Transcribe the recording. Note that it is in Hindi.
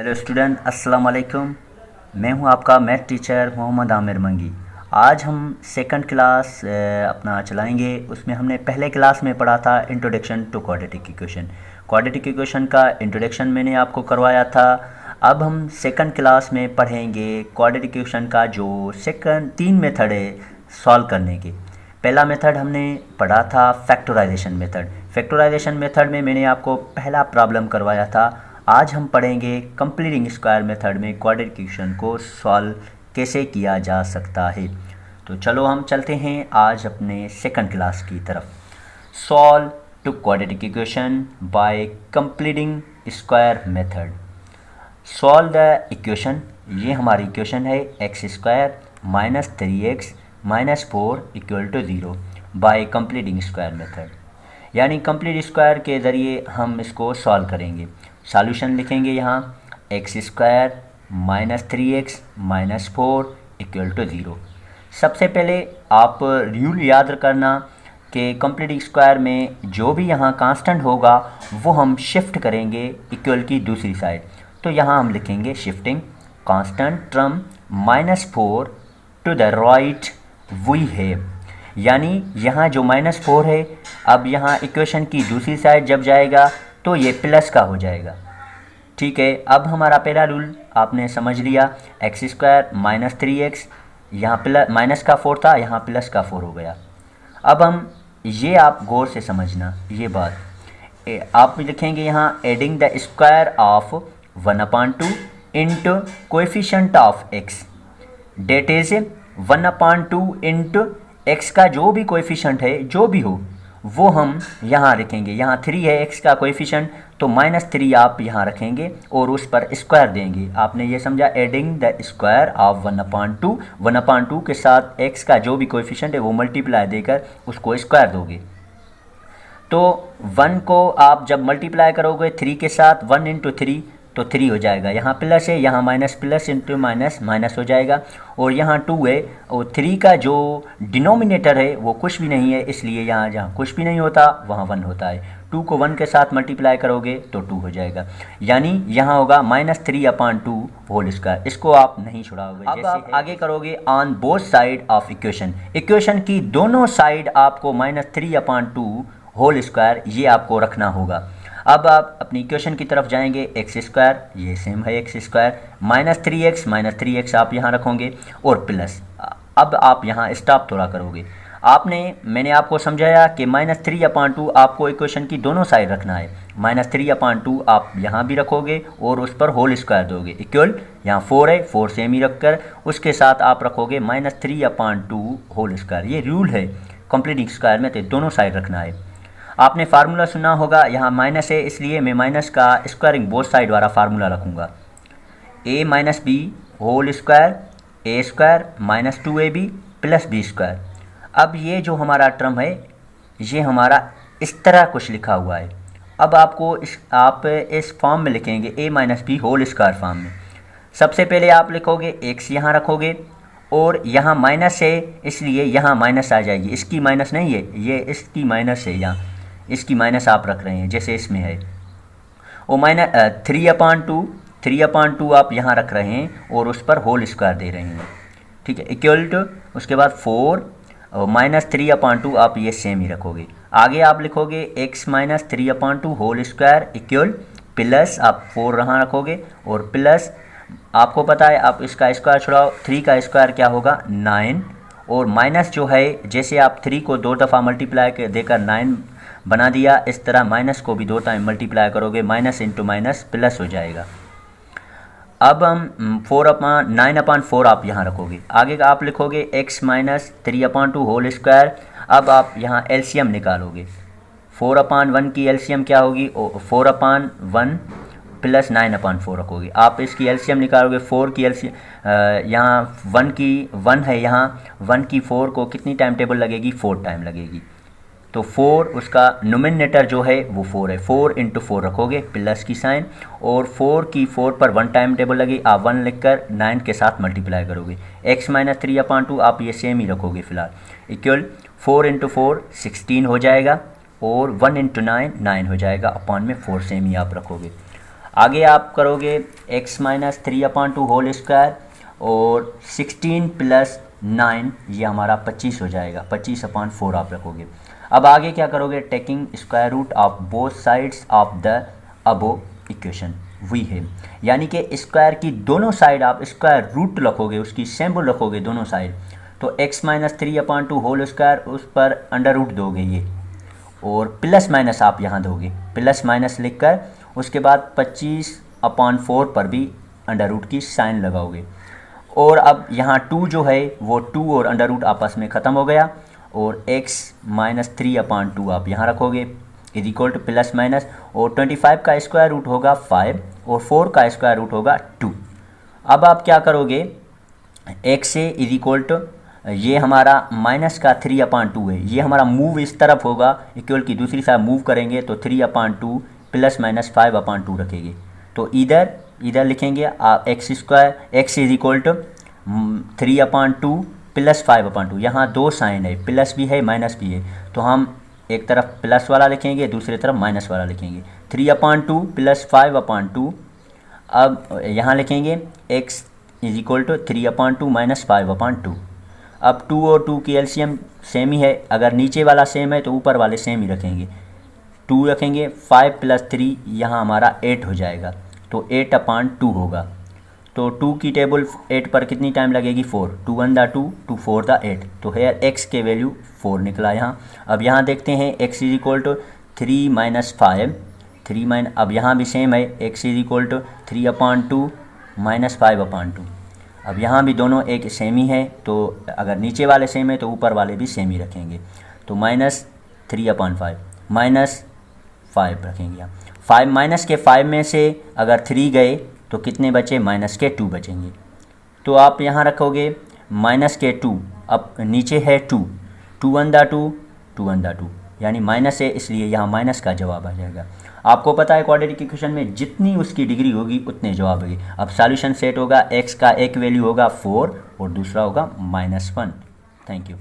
हेलो स्टूडेंट, अस्सलाम वालेकुम। मैं हूं आपका मैथ टीचर मोहम्मद आमिर मंगी। आज हम सेकंड क्लास अपना चलाएंगे। उसमें हमने पहले क्लास में पढ़ा था introduction to quadratic equation. Quadratic equation का इंट्रोडक्शन मैंने आपको करवाया था। अब हम सेकंड क्लास में पढ़ेंगे क्वाड्रेटिक इक्वेशन का जो सेकंड 3 मेथड है सॉल्व करने के। पहला मेथड हमने पढ़ा था फैक्टराइजेशन मेथड। फैक्टराइजेशन मेथड में मैंने आपको पहला प्रॉब्लम करवाया था। आज हम पढ़ेंगे कंप्लीटिंग स्क्वायर मेथड में क्वाड्रेटिक इक्वेशन को सॉल्व कैसे किया जा सकता है। तो चलो हम चलते हैं आज अपने सेकंड क्लास की तरफ। Solve to quadratic equation by completing square method. Solve the equation, ये हमारी इक्वेशन है x square minus 3x minus 4 equal to 0 by completing square method. यानी कंप्लीट स्क्वायर के ज़रिए हम इसको सॉल्व करेंगे। सॉल्यूशन लिखेंगे यहाँ x square minus 3x minus 4 equal to 0। सबसे पहले आप रूल याद करना कि कंप्लीट स्क्वायर में जो भी यहाँ कांस्टेंट होगा वो हम शिफ्ट करेंगे इक्वल की दूसरी साइड। तो यहाँ हम लिखेंगे shifting constant term -4 to the right we have. यानी यहाँ जो -4 है, अब यहाँ इक्वेशन की दूसरी साइड जब जाएगा तो ये प्लस का हो जाएगा। ठीक है, अब हमारा पहला रूल आपने समझ लिया। एक्स स्क्वायर माइनस 3x, यहाँ प्लस माइनस का 4 था, यहाँ प्लस का 4 हो गया। अब हम ये आप गौर से समझना ये बात। आप लिखेंगे यहाँ adding the square of 1/2 into coefficient of x, that is 1/2 into x का जो भी कोएफिशिएंट है जो भी हो वो हम यहाँ रखेंगे। यहाँ 3 है x का कोएफिशिएंट, तो -3 आप यहाँ रखेंगे और उस पर स्क्वायर देंगे। आपने ये समझा, एडिंग द स्क्वायर ऑफ 1/2, 1/2 के साथ x का जो भी कोएफिशिएंट है वो मल्टीप्लाई देकर उसको स्क्वायर दोगे। तो 1 को आप जब मल्टीप्लाई करोगे 3 के साथ, 1 इंटू 3 तो 3 हो जाएगा। यहाँ प्लस है, यहाँ minus, plus into minus minus हो जाएगा। और यहाँ 2 है और 3 का जो डिनोमिनेटर है वो कुछ भी नहीं है, इसलिए यहाँ जहाँ कुछ भी नहीं होता वहाँ 1 होता है। 2 को 1 के साथ मल्टीप्लाई करोगे तो 2 हो जाएगा। यानी यहाँ होगा -3/2 होल स्क्वायर। इसको आप नहीं छुड़ाओगे। अब आप आगे करोगे on both side of equation. Equation की दोनों साइड आपको -3/2 होल स्क्वायर ये आपको रखना होगा। अब आप अपनी इक्वेशन की तरफ जाएंगे। एक्स स्क्वायर, ये सेम है एक्स स्क्वायर, -3x आप यहाँ रखोगे और प्लस। अब आप यहाँ स्टॉप थोड़ा करोगे। मैंने आपको समझाया कि -3/2 आपको इक्वेशन की दोनों साइड रखना है। -3/2 आप यहाँ भी रखोगे और उस पर होल स्क्वायर दोगे इक्वल। यहाँ 4 है, 4 सेम ही रखकर उसके साथ आप रखोगे -3/2 होल स्क्वायर। ये रूल है कंप्लीट स्क्वायर में, तो दोनों साइड रखना है। आपने फार्मूला सुना होगा, यहाँ माइनस है इसलिए मैं माइनस का स्क्वायरिंग बोथ साइड वाला फार्मूला रखूँगा। a minus B whole square a square minus 2ab plus B square. अब ये जो हमारा टर्म है ये हमारा इस तरह कुछ लिखा हुआ है। अब आपको आप इस फॉर्म में लिखेंगे a minus B whole square form में। सबसे पहले आप लिखोगे x यहाँ रखोगे और यहाँ माइनस है इसलिए यहाँ माइनस आ जाएगी। इसकी माइनस नहीं है, ये इसकी माइनस है, यहाँ इसकी माइनस आप रख रहे हैं जैसे इसमें है। और -3/2 आप यहाँ रख रहे हैं और उस पर होल स्क्वायर दे रहे हैं। ठीक है, इक्वल टू उसके बाद 4 और -3/2 आप ये सेम ही रखोगे। आगे आप लिखोगे x -3/2 whole square equal plus आप 4 यहाँ रखोगे और प्लस आपको पता है आप इसका स्क्वायर छुड़ाओ, 3 का स्क्वायर क्या होगा 9 और माइनस जो है जैसे आप 3 को 2 दफ़ा मल्टीप्लाई देकर 9 बना दिया, इस तरह माइनस को भी 2 टाइम मल्टीप्लाई करोगे, माइनस इंटू माइनस प्लस हो जाएगा। अब हम 9/4 आप यहाँ रखोगे। आगे का आप लिखोगे x -3/2 होल स्क्वायर। अब आप यहाँ एलसीएम निकालोगे। 4/1 की एलसीएम क्या होगी, 4/1 प्लस 9/4 रखोगे। आप इसकी एलसीएम निकालोगे। 4 की एलसीएम यहाँ 1 है, यहाँ 1 की 4 को कितनी टाइम टेबल लगेगी, 4 टाइम लगेगी। तो 4 उसका नोमिनेटर जो है वो 4 है, 4 इंटू 4 रखोगे प्लस की साइन और 4 की 4 पर 1 टाइम टेबल लगी, आप 1 लिखकर 9 के साथ मल्टीप्लाई करोगे। x -3/2 आप ये सेम ही रखोगे फिलहाल इक्वल 4 इंटू 4 16 हो जाएगा और 1 इंटू 9 9 हो जाएगा, अपॉन में 4 सेम ही आप रखोगे। आगे आप करोगे x माइनस 3/2 होल स्क्वायर और 16 प्लस 9 ये हमारा 25 हो जाएगा, 25/4 आप रखोगे। अब आगे क्या करोगे, taking square root of both sides of the above equation, वही है, यानी कि स्क्वायर की दोनों साइड आप स्क्वायर रूट रखोगे, उसकी सिंबल रखोगे दोनों साइड। तो x माइनस 3/2 होल स्क्वायर उस पर अंडर रूट दोगे ये, और प्लस माइनस आप यहाँ दोगे, प्लस माइनस लिखकर उसके बाद 25/4 पर भी अंडर रूट की साइन लगाओगे। और अब यहाँ 2 जो है वो 2 और अंडर रूट आपस में ख़त्म हो गया, और x माइनस 3/2 आप यहाँ रखोगे is equal two plus minus, और 25 का स्क्वायर रूट होगा 5 और 4 का स्क्वायर रूट होगा 2। अब आप क्या करोगे, x से इज इक्वल टू ये हमारा माइनस का 3/2 है, ये हमारा मूव इस तरफ होगा, इक्वल की दूसरी साइड मूव करेंगे तो 3/2 प्लस माइनस 5/2 रखेंगे। तो इधर लिखेंगे x square, x is equal to 3/2 plus 5/2, यहाँ दो साइन है, प्लस भी है माइनस भी है, तो हम एक तरफ प्लस वाला लिखेंगे, दूसरी तरफ माइनस वाला लिखेंगे। 3/2 प्लस 5/2, अब यहाँ लिखेंगे x is equal to 3/2 minus 5/2। अब 2 और 2 की एलसीएम सेम ही है, अगर नीचे वाला सेम है तो ऊपर वाले सेम ही रखेंगे, 2 रखेंगे, 5 प्लस 3 यहाँ हमारा 8 हो जाएगा, तो 8/2 होगा। तो 2 की टेबल 8 पर कितनी टाइम लगेगी, 4, 2 1 द 2, 2 4 द 8, तो हेयर x के वैल्यू 4 निकला यहाँ। अब यहाँ देखते हैं x is equal to 3 minus 5, अब यहाँ भी सेम है, x is equal to 3/2 minus 5/2। अब यहाँ भी दोनों एक सेम ही है, तो अगर नीचे वाले सेम है तो ऊपर वाले भी सेम ही रखेंगे, तो माइनस 3/5 माइनस 5 रखेंगे यहाँ। 5 माइनस के 5 में से अगर 3 गए तो कितने बचे, माइनस के 2 बचेंगे। तो आप यहाँ रखोगे माइनस के 2, अब नीचे है 2, 2 1 द 2, 2 1 द 2, यानी माइनस है, इसलिए यहाँ माइनस का जवाब आ जाएगा। आपको पता है क्वाड्रेटिक इक्वेशन में जितनी उसकी डिग्री होगी उतने जवाब होगी। अब सॉल्यूशन सेट होगा, x का एक वैल्यू होगा 4 और दूसरा होगा -1। Thank you.